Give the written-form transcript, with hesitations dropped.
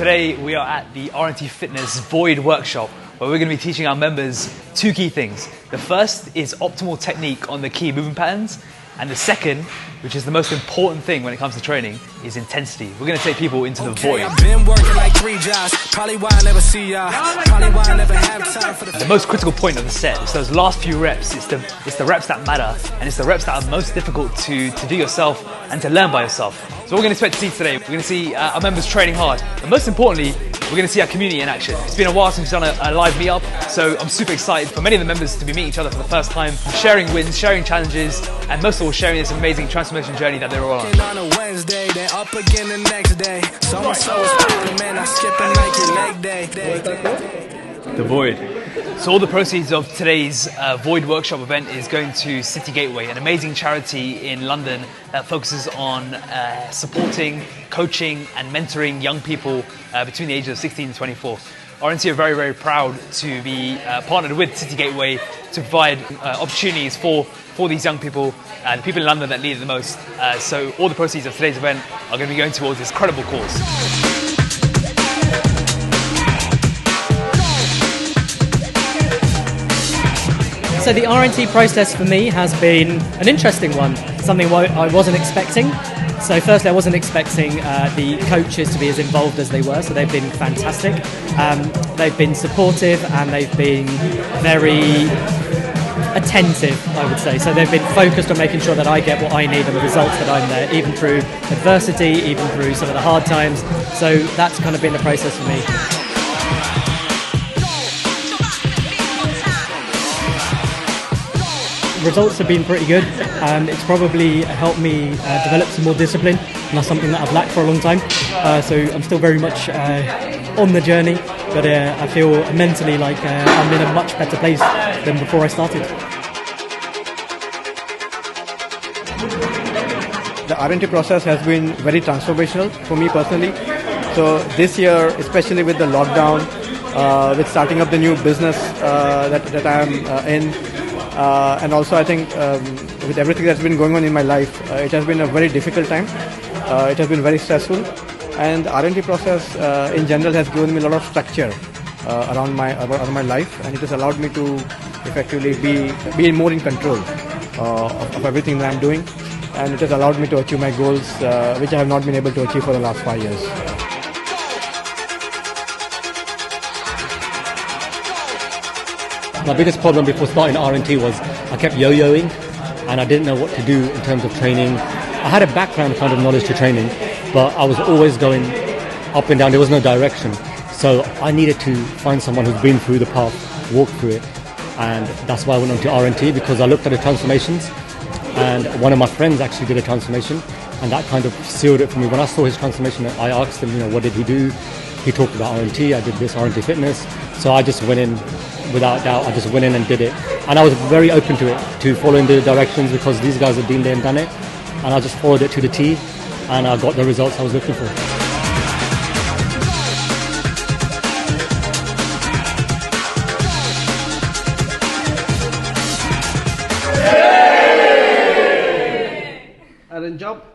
Today we are at the RNT Fitness Void Workshop, where we're going to be teaching our members two key things. The first is optimal technique on the key movement patterns, and the second, which is the most important thing when it comes to training, is intensity. We're going to take people into the void. I've been working like 3 jobs, probably why I never see y'all, probably why I never have time for The most critical point of the set is those last few reps. It's the reps that matter, and it's the reps that are most difficult to do yourself and to learn by yourself. So what we're going to expect to see today, we're going to see our members training hard, and most importantly, we're going to see our community in action. It's been a while since we've done a live meetup, so I'm super excited for many of the members to be meeting each other for the first time, sharing wins, sharing challenges, and most of all, sharing this amazing transformation journey that they're all on. on a Wednesday, then up again the next day. Someone so is man, I skip a Nike leg day. The Void. So all the proceeds of today's Void Workshop event is going to City Gateway, an amazing charity in London that focuses on supporting, coaching and mentoring young people between the ages of 16 and 24. RNT are very, very proud to be partnered with City Gateway to provide opportunities for these young people, the people in London that need it the most. So all the proceeds of today's event are going to be going towards this incredible cause. So the RNT process for me has been an interesting one, something I wasn't expecting. So firstly, I wasn't expecting the coaches to be as involved as they were, so they've been fantastic. They've been supportive and they've been very attentive, I would say. So they've been focused on making sure that I get what I need and the results that I'm there, even through adversity, even through some of the hard times. So that's kind of been the process for me. Results have been pretty good. It's probably helped me develop some more discipline, and that's something that I've lacked for a long time. So I'm still very much on the journey, but I feel mentally like I'm in a much better place than before I started. The RNT process has been very transformational for me personally. So this year, especially with the lockdown, with starting up the new business that I am in, and also I think with everything that's been going on in my life, it has been a very difficult time. It has been very stressful, and the RNT process in general has given me a lot of structure around my life, and it has allowed me to effectively be more in control of everything that I'm doing, and it has allowed me to achieve my goals, which I have not been able to achieve for the last 5 years. My biggest problem before starting RNT was I kept yo-yoing and I didn't know what to do in terms of training. I had a background kind of knowledge to training, but I was always going up and down. There was no direction. So I needed to find someone who's been through the path, walked through it. And that's why I went on to RNT, because I looked at the transformations and one of my friends actually did a transformation, and that kind of sealed it for me. When I saw his transformation, I asked him, what did he do? He talked about RNT, I did this RNT Fitness. So I just went in. Without doubt, I just went in and did it. And I was very open to it, to following the directions, because these guys had been there and done it. And I just followed it to the T, and I got the results I was looking for. And then jump.